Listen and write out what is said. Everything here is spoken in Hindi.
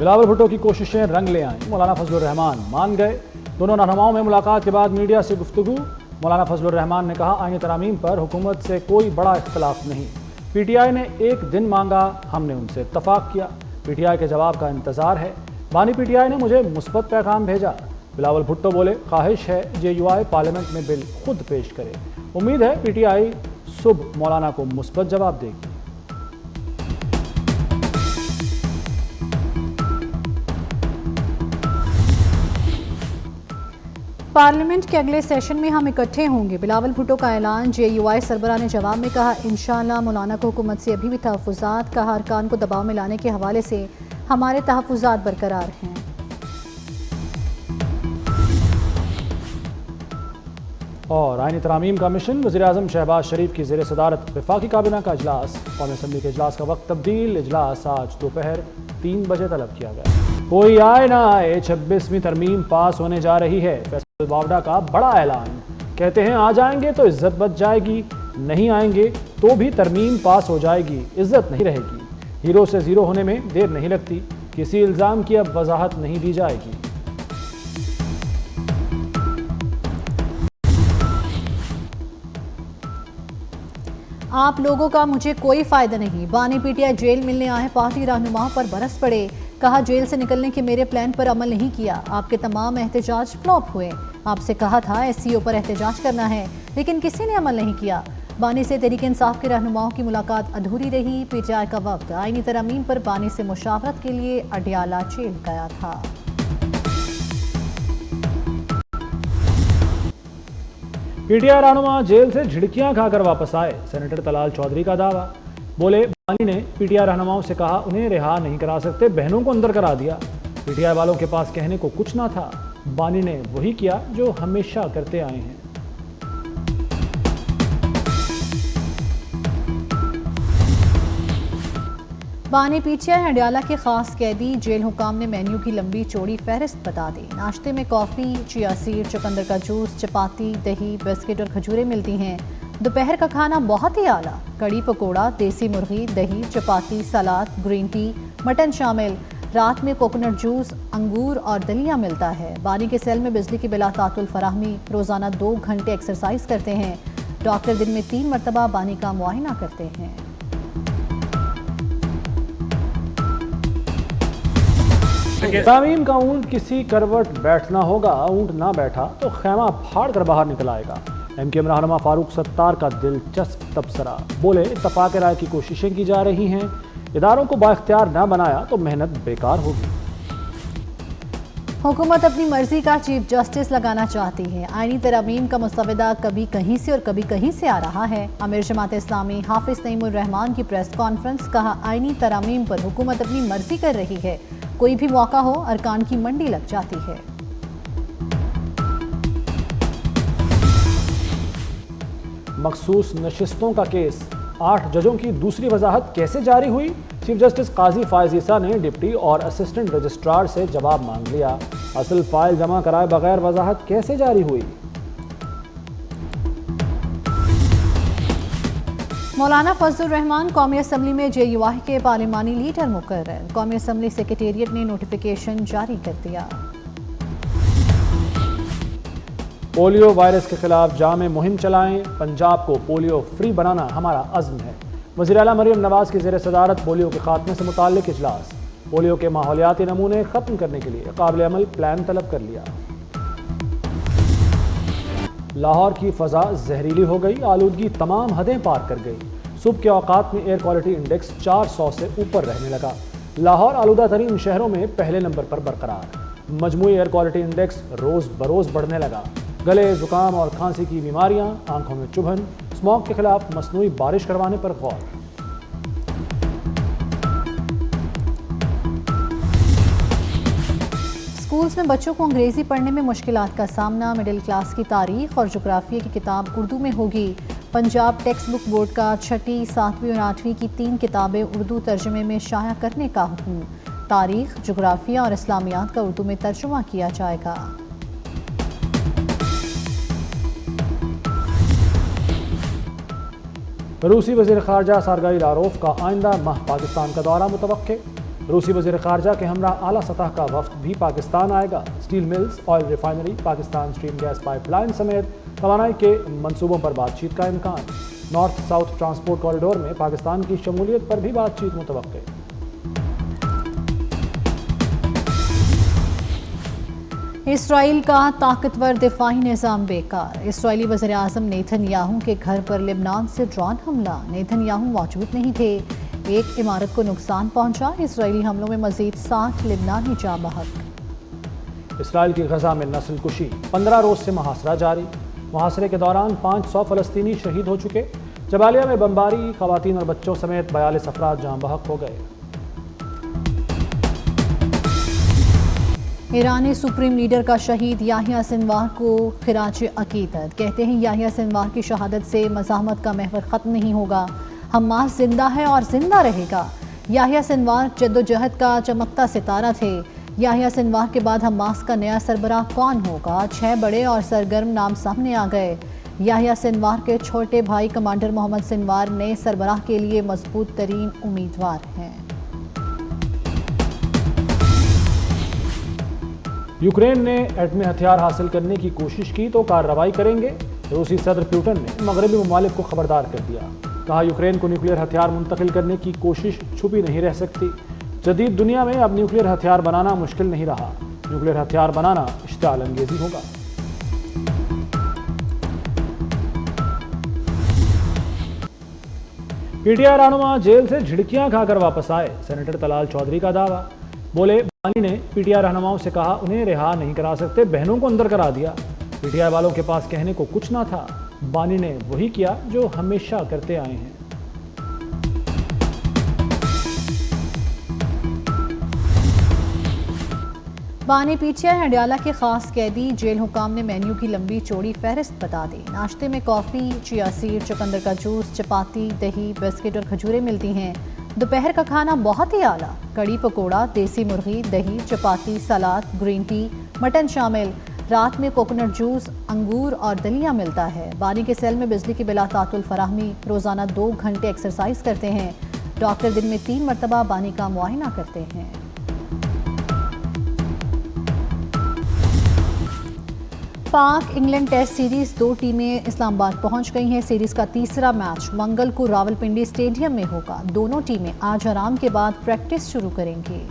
बिलावल भुट्टो की कोशिशें रंग ले आईं, मौलाना फजलुर रहमान मान गए। दोनों रहनुमाओं में मुलाकात के बाद मीडिया से गुफ्तगू। मौलाना फजलुर रहमान ने कहा, आईन तरामीम पर हुकूमत से कोई बड़ा इख्तलाफ नहीं। पीटीआई ने एक दिन मांगा, हमने उनसे इत्तफाक किया। पीटीआई के जवाब का इंतजार है। बानी पीटीआई ने मुझे मुस्बत पैगाम भेजा। बिलावल भुट्टो बोले, ख्वाहिश है जेयूआई पार्लियामेंट में बिल खुद पेश करे। उम्मीद है पीटीआई सुबह मौलाना को मुस्बत जवाब देगी। पार्लियामेंट के अगले सेशन में हम इकट्ठे होंगे, बिलावल भुट्टो का ऐलान। जेयूआई सरबराह ने जवाब में कहा, इंशाअल्लाह मौलाना को हुकूमत से अभी भी तहफ़्फ़ुज़ात। कहा, अरकान को दबाव में लाने के हवाले से हमारे तहफ़्फ़ुज़ात बरकरार हैं। और आईनी तरामीम का मिशन, वज़ीर-ए-आज़म शहबाज शरीफ की ज़ेर सदारत वफाकी काबीना का इजलास। कौमी असम्बली के इजलास का वक्त तब्दील। इजलास आज दोपहर 3 बजे तलब किया गया। कोई आए ना आए, 26वीं तरमीम पास होने जा रही है। फैसल बावडा का बड़ा ऐलान। कहते हैं आ जाएंगे तो इज्जत बच जाएगी, नहीं आएंगे तो भी तरमीम पास हो जाएगी, इज्जत नहीं रहेगी। हीरो से ज़ीरो होने में देर नहीं लगती। किसी इल्ज़ाम की अब वजाहत नहीं दी जाएगी। आप लोगों का मुझे कोई फायदा नहीं। बानी पीटीआई जेल मिलने आए पार्टी रहनुमाओं पर बरस पड़े। कहा, जेल से निकलने के मेरे प्लान पर अमल नहीं किया। आपके तमाम एहतजाज फ्लॉप हुए। आपसे कहा था एससीओ पर एहतजाज करना है, लेकिन किसी ने अमल नहीं किया। बानी से तहरीक इंसाफ के रहनुमाओं की मुलाकात अधूरी रही। पीटीआई का वक्त आईनी तरमीम पर बानी से मुशावरत के लिए अडियाला जेल गया था। पीटीआई रहनुमा जेल से झिड़कियां खाकर वापस आए। सेनेटर तलाल चौधरी का दावा। बोले, बानी ने पीटीआई रहनुमाओं से कहा उन्हें रिहा नहीं करा सकते, बहनों को अंदर करा दिया। पीटीआई वालों के पास कहने को कुछ ना था। बानी ने वही किया जो हमेशा करते आए हैं। बानी पीटीआई अडियाला के खास कैदी। जेल हुकाम ने मेन्यू की लंबी चौड़ी फहरिस्त बता दी। नाश्ते में कॉफ़ी, चिया सीड, चुकंदर का जूस, चपाती, दही, बिस्किट और खजूरें मिलती हैं। दोपहर का खाना बहुत ही आला। कड़ी पकोड़ा, देसी मुर्गी, दही, चपाती, सलाद, ग्रीन टी, मटन शामिल। रात में कोकोनट जूस, अंगूर और दलिया मिलता है। बानी के सेल में बिजली की बिला तातुल फराहमी। रोज़ाना 2 घंटे एक्सरसाइज करते हैं। डॉक्टर दिन में 3 मरतबा बानी का मुआयना करते हैं। तरामीम का ऊंट किसी करवट बैठना होगा। ऊंट ना बैठा तो खैमा फाड़ कर बाहर निकल आएगा। एमकेएम रहनुमा फारूक सत्तार का दिलचस्प तबसरा। बोले, इत्तफाक राय की कोशिशें की जा रही हैं। इदारों को बाइख्तियार ना बनाया तो मेहनत बेकार होगी। हुकूमत अपनी मर्जी का चीफ जस्टिस लगाना चाहती है। आईनी तरामीम का मुस्तवदा कभी कहीं से और कभी कहीं से आ रहा है। अमीर जमात इस्लामी हाफिज नईमुर रहमान की प्रेस कॉन्फ्रेंस। कहा, आईनी तरामीम पर हुकूमत अपनी मर्जी कर रही है। कोई भी मौका हो अरकान की मंडी लग जाती है। मखसूस नशिस्तों का केस। 8 जजों की दूसरी वजाहत कैसे जारी हुई? चीफ जस्टिस काजी फायज ईसा ने डिप्टी और असिस्टेंट रजिस्ट्रार से जवाब मांग लिया। असल फाइल जमा कराए बगैर वजाहत कैसे जारी हुई? मौलाना फजलुर रहमान कौमी असम्बली में जेयूआई के पार्लिमानी लीडर मुकर्रर। कौमी असम्बली सेक्रेटेरिएट ने नोटिफिकेशन जारी कर दिया। पोलियो वायरस के खिलाफ जामे मुहिम चलाएं। पंजाब को पोलियो फ्री बनाना हमारा अज़्म है। वज़ीर आला मरियम नवाज की ज़ेर सदारत पोलियो के खात्मे से मुताल्लिक़ इजलास। पोलियो के माहौलियाती नमूने ख़त्म करने के लिए काबिल अमल प्लान तलब कर लिया। लाहौर की फ़ज़ा जहरीली हो गई। आलूदगी तमाम हदें पार कर गई। सुबह के औकात में एयर क्वालिटी इंडेक्स 400 से ऊपर रहने लगा। लाहौर आलूदा तरीन शहरों में पहले नंबर पर बरकरार। मजमूई एयर क्वालिटी इंडेक्स रोज़ बरोज़ बढ़ने लगा। गले, जुकाम और खांसी की बीमारियां, आंखों में चुभन। स्मॉग के खिलाफ मसनूई बारिश करवाने पर गौर। स्कूल्स में बच्चों को अंग्रेजी पढ़ने में मुश्किलात का सामना। मिडिल क्लास की तारीख और जोग्राफिया की किताब उर्दू में होगी। पंजाब टेक्स्ट बुक बोर्ड का 6ठी, 7वीं और 8वीं की 3 किताबें उर्दू तर्जुमे में शाया करने का हुक्म। तारीख, जोग्राफिया और इस्लामियात का उर्दू में तर्जुमा किया जाएगा। रूसी वज़ीर ख़ारजा सरगई लारोफ का आइंदा माह पाकिस्तान का दौरा मुतवक्के। रूसी वज़ीर ख़ारजा के हमरा आला सतह का वफ्द भी पाकिस्तान आएगा। Steel mills, oil refinery, Pakistan stream gas pipeline समेत तवानाई के मंसूबों पर बातचीत का इम्कान। नॉर्थ साउथ ट्रांसपोर्ट कॉरिडोर में पाकिस्तान की शमूलियत पर भी बातचीत मुतवक्के। इसराइल का ताकतवर दिफाई निज़ाम बेकार। इसराइली वज़ीर आज़म नेतन्याहू के घर पर लेबनान से ड्रोन हमला। नेतन्याहू मौजूद नहीं थे, एक इमारत को नुकसान पहुंचा। इसराइली हमलों में मजीद 60 लेबनानी जाँ बहक। इसराइल की गजा में नस्ल कुशी, 15 रोज से मुहासरा जारी। मुहासरे के दौरान 500 फ़लस्तीनी शहीद हो चुके। जबालिया में बमबारी, खवातीन और बच्चों समेत 42 अफराद जाँ बहक हो गए। ईरानी सुप्रीम लीडर का शहीद याहिया सिनवार को खिराज अकीदत। कहते हैं याहिया सिनवार की शहादत से मज़ाहमत का महवर ख़त्म नहीं होगा, हमास जिंदा है और जिंदा रहेगा। याहिया सिनवार जद्दोजहद का चमकता सितारा थे। याहिया सिनवार के बाद हमास का नया सरबराह कौन होगा? 6 बड़े और सरगर्म नाम सामने आ गए। याहिया सिनवार के छोटे भाई कमांडर मोहम्मद सिनवार नए सरबराह के लिए मजबूत तरीन उम्मीदवार हैं। यूक्रेन ने एटमी हथियार हासिल करने की कोशिश की तो कार्रवाई करेंगे। रूसी सदर पुतिन ने मगरबी ममालिक को खबरदार कर दिया। कहा, यूक्रेन को न्यूक्लियर हथियार मुंतकिल करने की कोशिश छुपी नहीं रह सकती। जदीद दुनिया में अब न्यूक्लियर हथियार बनाना मुश्किल नहीं रहा। न्यूक्लियर हथियार बनाना इश्तिआल अंगेजी होगा। पीटीआई रहनुमा जेल से झिड़कियां खाकर वापस आए। सेनेटर तलाल चौधरी का दावा। बोले, बानी ने पीटीआई रहनुमाओं से कहा उन्हें रिहा नहीं करा सकते, बहनों को अंदर करा दिया। पीटीआई वालों के पास कहने को कुछ ना था। बानी ने वही किया जो हमेशा करते आए हैं। बानी पीटीआई हंडियाला के खास कैदी। जेल हुकाम ने मेन्यू की लंबी चौड़ी फहरिस्त बता दी। नाश्ते में कॉफ़ी, चिया सीड, चुकंदर का जूस, चपाती, दही, बिस्किट और खजूरें मिलती हैं। दोपहर का खाना बहुत ही आला, कड़ी पकोड़ा, देसी मुर्गी, दही, चपाती, सलाद, ग्रीन टी, मटन शामिल। रात में कोकोनट जूस, अंगूर और दलिया मिलता है। बानी के सेल में बिजली की बिला तातुल फराहमी। रोज़ाना 2 घंटे एक्सरसाइज करते हैं। डॉक्टर दिन में 3 मरतबा बानी का मुआयना करते हैं। पाक इंग्लैंड टेस्ट सीरीज 2 टीमें इस्लामाबाद पहुंच गई हैं। सीरीज का तीसरा मैच मंगल को रावलपिंडी स्टेडियम में होगा। दोनों टीमें आज आराम के बाद प्रैक्टिस शुरू करेंगी।